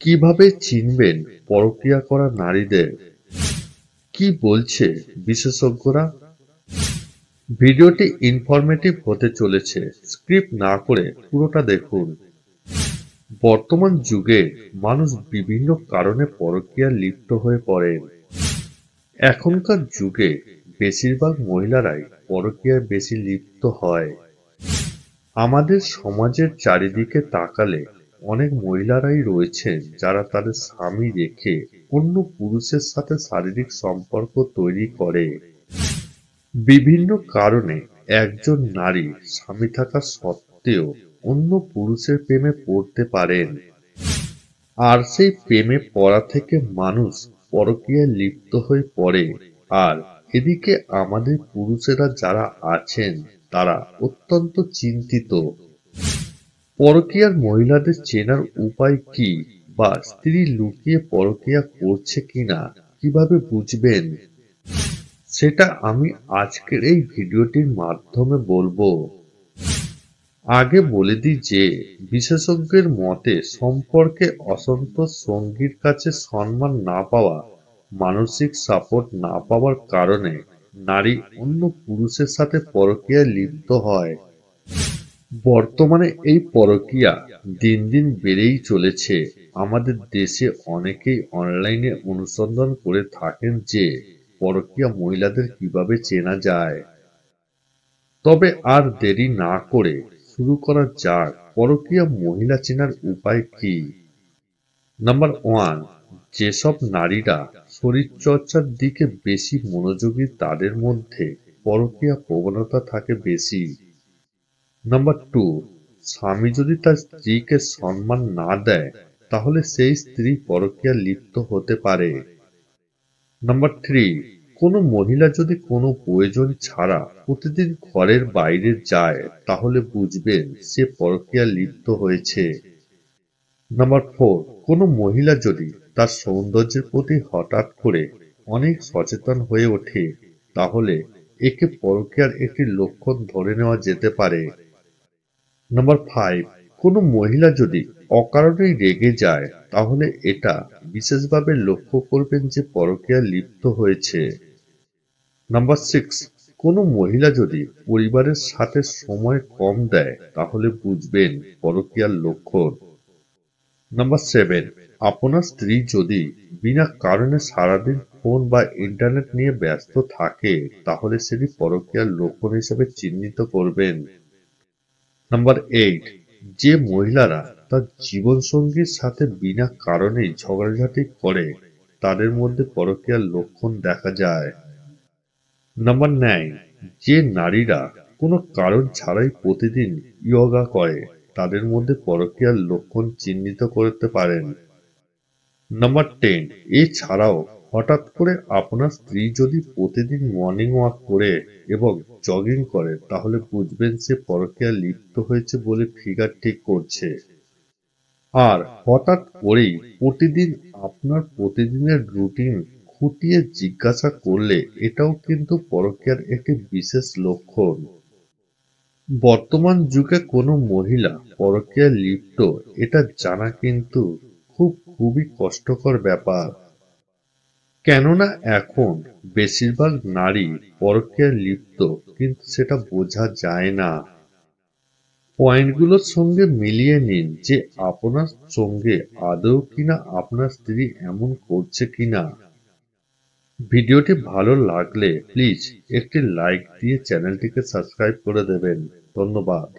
কিভাবে চিনবেন পরকীয়া করা নারীদের? কি বলছে বিশেষজ্ঞরা? ভিডিওটি ইনফরমেটিভ হতে চলেছে, স্ক্রিপ্ট না করে পুরোটা দেখুন। বর্তমান যুগে মানুষ বিভিন্ন কারণে পরকীয়া লিপ্ত হয়ে পড়েন। এখনকার যুগে বেশিরভাগ মহিলারাই পরকীয়ায় বেশি লিপ্ত হয়। আমাদের সমাজের চারিদিকে তাকালে অনেক মহিলারাই রয়েছেন যারা তাদের স্বামী রেখে অন্য পুরুষের সাথে শারীরিক সম্পর্ক তৈরি করে। বিভিন্ন কারণে একজন নারী স্বামী থাকা সত্ত্বেও অন্য পুরুষের প্রেমে পড়তে পারেন, আর সেই প্রেমে পড়া থেকে মানুষ পরকীয়ায় লিপ্ত হয়ে পড়ে। আর এদিকে আমাদের পুরুষেরা যারা আছেন তারা অত্যন্ত চিন্তিত। পরকীয়ার মহিলাদের চেনার উপায় কি, বা স্ত্রী লুকিয়ে পরকীয়া করছে কিনা কিভাবে বুঝবেন, সেটা আমি আজকের এই ভিডিওটির মাধ্যমে বলবো। আগে বলে দিই যে বিশেষজ্ঞের মতে সম্পর্কে অসন্তোষ, সঙ্গীর কাছে সম্মান না পাওয়া, মানসিক সাপোর্ট না পাওয়ার কারণে নারী অন্য পুরুষের সাথে পরকীয়ায় লিপ্ত হয়। বর্তমানে এই পরকীয়া দিন দিন বেড়েই চলেছে। আমাদের দেশে অনেকেই অনলাইনে অনুসন্ধান করে থাকেন যে পরকীয়া মহিলাদের কিভাবে চেনা যায়। তবে আর দেরি না করে শুরু করা যাক, পরকীয়া মহিলা চেনার উপায় কি। নাম্বার 1, যেসব নারীরা শরীরচর্চার দিকে বেশি মনোযোগী তাদের মধ্যে পরকীয়া প্রবণতা থাকে বেশি। নাম্বার 2, স্বামী যদি তার স্ত্রীকে সম্মান না দেয় তাহলে সেই স্ত্রী পরকীয়া লিপ্ত হতে পারে। নাম্বার 3, কোনো মহিলা যদি কোনো প্রয়োজন ছাড়া প্রতিদিন ঘরের বাইরে যায় তাহলে বুঝবেন সে পরকীয়া লিপ্ত হয়েছে। নাম্বার 4, কোনো মহিলা যদি তার সৌন্দর্যের প্রতি হঠাৎ করে অনেক সচেতন হয়ে ওঠে তাহলে একে পরকীয়ার একটি লক্ষণ ধরে নেওয়া যেতে পারে। নাম্বার 5, কোনো মহিলা যদি অকারণেই রেগে যায় তাহলে এটা বিশেষভাবে লক্ষ্য করবেন যে পরকীয়া লিপ্ত হয়েছে। নাম্বার 6, কোনো মহিলা যদি পরিবারের সাথে সময় কম দেয় তাহলে বুঝবেন পরকীয়ার লক্ষণ। নাম্বার 7, আপনার স্ত্রী যদি বিনা কারণে সারাদিন ফোন বা ইন্টারনেট নিয়ে ব্যস্ত থাকে তাহলে সেটি পরকীয়ার লক্ষণ হিসেবে চিহ্নিত করবেন। নাম্বার 8, যে মহিলারা তার জীবনসঙ্গীর সাথে বিনা কারণেই ঝগড়াঝাটি করে তাদের মধ্যে পরকীয়ার লক্ষণ দেখা যায়। নাম্বার 9, যে নারীরা কোনো কারণ ছাড়াই প্রতিদিন ইয়োগা করে তাদের মধ্যে পরকীয়ার লক্ষণ চিহ্নিত করতে পারেন। নাম্বার 10, এছাড়াও হঠাৎ করে আপনার স্ত্রী যদি প্রতিদিন মর্নিং ওয়াক করে এবং জগিং করে তাহলে বুঝবেন সে পরকীয়া লিপ্ত হয়েছে বলে ফিগার ঠিক করছে। আর হঠাৎ করেই প্রতিদিন আপনার প্রতিদিনের রুটিন খুঁটিয়ে জিজ্ঞাসা করলে এটাও কিন্তু পরকীয়ার একটি বিশেষ লক্ষণ। বর্তমান যুগে কোনো মহিলা পরকীয়ায় লিপ্ত এটা জানা কিন্তু খুবই কষ্টকর ব্যাপার। কেননা এখন বেশিরভাগ নারী পরকীয়ায় লিপ্ত কিন্তু সেটা বোঝা যায় না। পয়েন্টগুলোর সঙ্গে মিলিয়ে নিন যে আপনার সঙ্গে আদৌ কিনা আপনার স্ত্রী এমন করছে কিনা। ভিডিওটি ভালো লাগলে প্লিজ একটি লাইক দিয়ে চ্যানেলটিকে সাবস্ক্রাইব করে দেবেন। ধন্যবাদ।